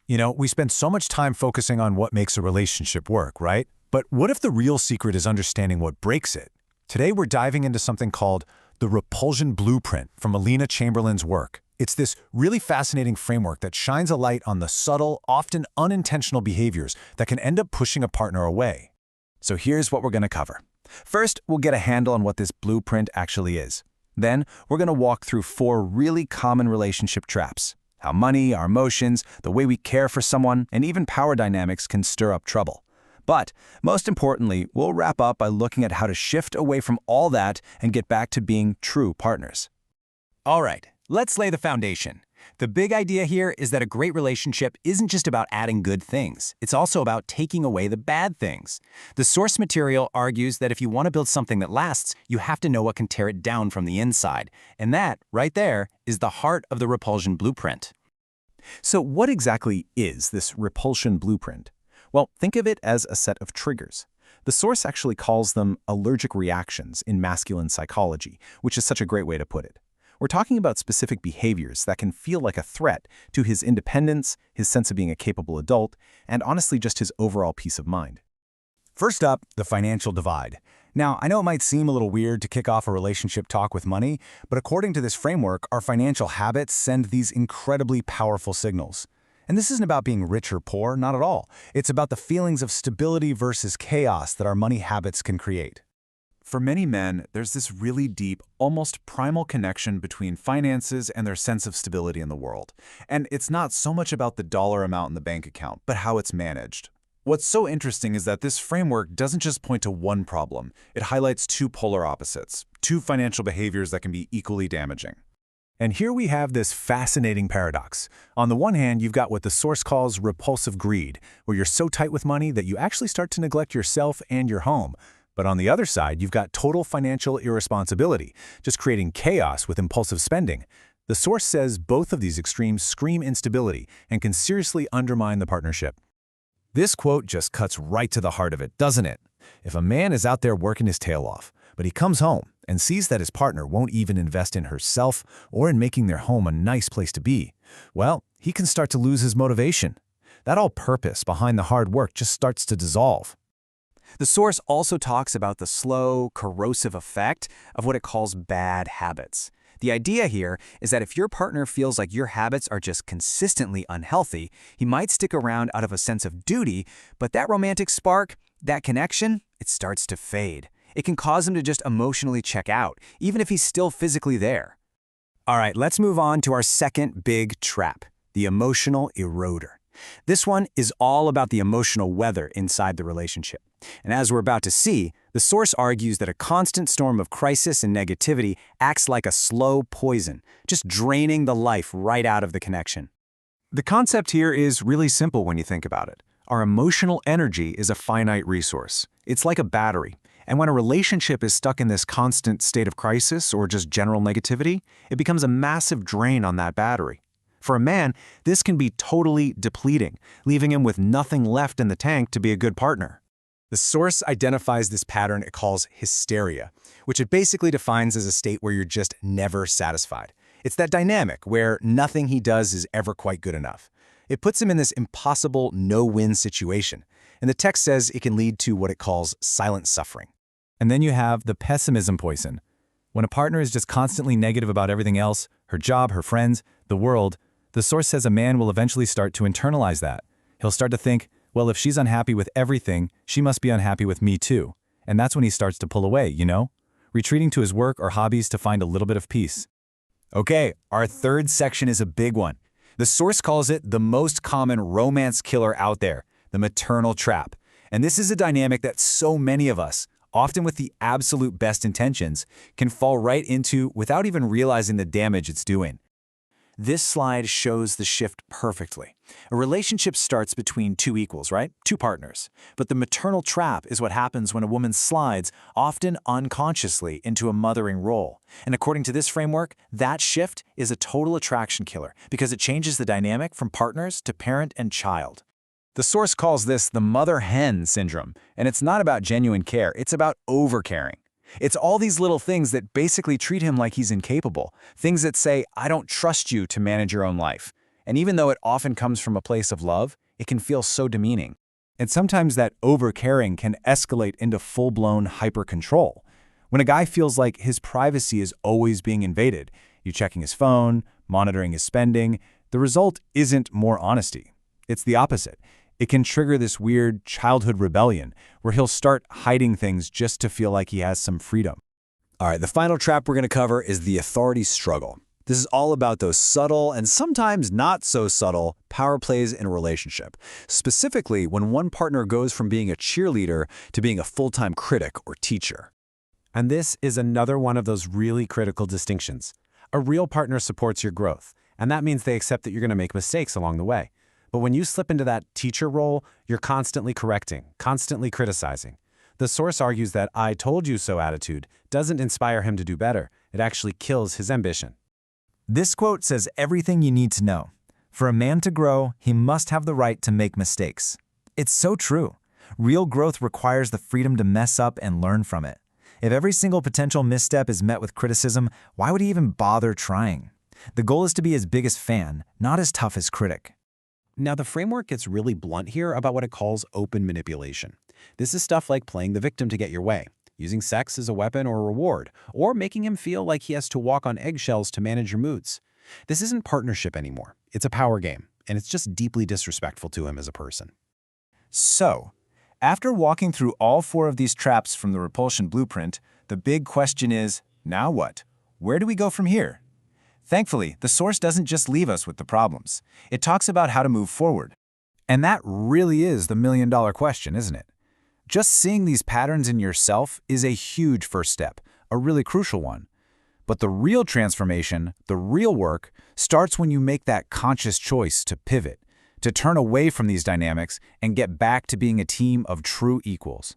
We spend so much time focusing on what makes a relationship work, right? But what if the real secret is understanding what breaks it? Today, we're diving into something called the Repulsion Blueprint from Alina Chamberlain's work. It's this really fascinating framework that shines a light on the subtle, often unintentional behaviors that can end up pushing a partner away. So here's what we're going to cover. First, we'll get a handle on what this blueprint actually is. Then, we're going to walk through 4 really common relationship traps. How money, our emotions, the way we care for someone, and even power dynamics can stir up trouble. But, most importantly, we'll wrap up by looking at how to shift away from all that and get back to being true partners. All right, let's lay the foundation. The big idea here is that a great relationship isn't just about adding good things. It's also about taking away the bad things. The source material argues that if you want to build something that lasts, you have to know what can tear it down from the inside. And that, right there, is the heart of the Repulsion Blueprint. So what exactly is this Repulsion Blueprint? Well, think of it as a set of triggers. The source actually calls them allergic reactions in masculine psychology, which is such a great way to put it. We're talking about specific behaviors that can feel like a threat to his independence, his sense of being a capable adult, and honestly just his overall peace of mind. First up, the financial divide. Now, I know it might seem a little weird to kick off a relationship talk with money, but according to this framework, our financial habits send these incredibly powerful signals. And this isn't about being rich or poor, not at all. It's about the feelings of stability versus chaos that our money habits can create. For many men, there's this really deep, almost primal connection between finances and their sense of stability in the world. And it's not so much about the dollar amount in the bank account, but how it's managed. What's so interesting is that this framework doesn't just point to one problem. It highlights 2 polar opposites, 2 financial behaviors that can be equally damaging. And here we have this fascinating paradox. On the one hand, you've got what the source calls repulsive greed, where you're so tight with money that you actually start to neglect yourself and your home. But on the other side, you've got total financial irresponsibility, just creating chaos with impulsive spending. The source says both of these extremes scream instability and can seriously undermine the partnership. This quote just cuts right to the heart of it, doesn't it? If a man is out there working his tail off, but he comes home and sees that his partner won't even invest in herself or in making their home a nice place to be, well, he can start to lose his motivation. That all purpose behind the hard work just starts to dissolve. The source also talks about the slow, corrosive effect of what it calls bad habits. The idea here is that if your partner feels like your habits are just consistently unhealthy, he might stick around out of a sense of duty, but that romantic spark, that connection, it starts to fade. It can cause him to just emotionally check out, even if he's still physically there. All right, let's move on to our second big trap, the emotional eroder. This one is all about the emotional weather inside the relationship. And as we're about to see, the source argues that a constant storm of crisis and negativity acts like a slow poison, just draining the life right out of the connection. The concept here is really simple when you think about it. Our emotional energy is a finite resource. It's like a battery. And when a relationship is stuck in this constant state of crisis or just general negativity, it becomes a massive drain on that battery. For a man, this can be totally depleting, leaving him with nothing left in the tank to be a good partner. The source identifies this pattern it calls hysteria, which it basically defines as a state where you're just never satisfied. It's that dynamic where nothing he does is ever quite good enough. It puts him in this impossible no-win situation, and the text says it can lead to what it calls silent suffering. And then you have the pessimism poison. When a partner is just constantly negative about everything else, her job, her friends, the world, the source says a man will eventually start to internalize that. He'll start to think, well, if she's unhappy with everything, she must be unhappy with me too. And that's when he starts to pull away, retreating to his work or hobbies to find a little bit of peace. Okay, our third section is a big one. The source calls it the most common romance killer out there, the maternal trap. And this is a dynamic that so many of us, often with the absolute best intentions, can fall right into without even realizing the damage it's doing. This slide shows the shift perfectly. A relationship starts between 2 equals, right? 2 partners. But the maternal trap is what happens when a woman slides, often unconsciously, into a mothering role. And according to this framework, that shift is a total attraction killer because it changes the dynamic from partners to parent and child. The source calls this the mother-hen syndrome, and it's not about genuine care, it's about overcaring. It's all these little things that basically treat him like he's incapable, things that say, I don't trust you to manage your own life. And even though it often comes from a place of love, it can feel so demeaning. And sometimes that over-caring can escalate into full-blown hyper-control. When a guy feels like his privacy is always being invaded, you checking his phone, monitoring his spending, the result isn't more honesty. It's the opposite. It can trigger this weird childhood rebellion where he'll start hiding things just to feel like he has some freedom. All right, the final trap we're going to cover is the authority struggle. This is all about those subtle and sometimes not so subtle power plays in a relationship, specifically when one partner goes from being a cheerleader to being a full-time critic or teacher. And this is another one of those really critical distinctions. A real partner supports your growth, and that means they accept that you're going to make mistakes along the way. But when you slip into that teacher role, you're constantly correcting, constantly criticizing. The source argues that "I told you so" attitude doesn't inspire him to do better. It actually kills his ambition. This quote says everything you need to know. For a man to grow, he must have the right to make mistakes. It's so true. Real growth requires the freedom to mess up and learn from it. If every single potential misstep is met with criticism, why would he even bother trying? The goal is to be his biggest fan, not his toughest critic. Now, the framework gets really blunt here about what it calls open manipulation. This is stuff like playing the victim to get your way, using sex as a weapon or a reward, or making him feel like he has to walk on eggshells to manage your moods. This isn't partnership anymore. It's a power game, and it's just deeply disrespectful to him as a person. So, after walking through all 4 of these traps from the Repulsion Blueprint, the big question is, now what? Where do we go from here? Thankfully, the source doesn't just leave us with the problems. It talks about how to move forward. And that really is the million-dollar question, isn't it? Just seeing these patterns in yourself is a huge first step, a really crucial one. But the real transformation, the real work, starts when you make that conscious choice to pivot, to turn away from these dynamics and get back to being a team of true equals.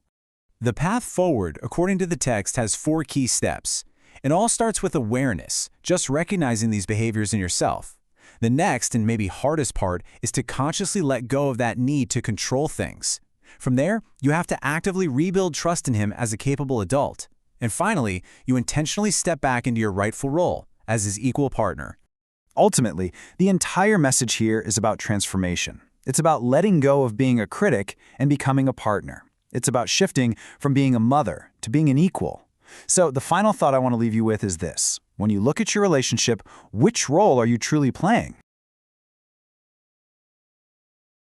The path forward, according to the text, has 4 key steps. It all starts with awareness, just recognizing these behaviors in yourself. The next and maybe hardest part is to consciously let go of that need to control things. From there, you have to actively rebuild trust in him as a capable adult. And finally, you intentionally step back into your rightful role as his equal partner. Ultimately, the entire message here is about transformation. It's about letting go of being a critic and becoming a partner. It's about shifting from being a mother to being an equal. So the final thought I want to leave you with is this. When you look at your relationship, which role are you truly playing?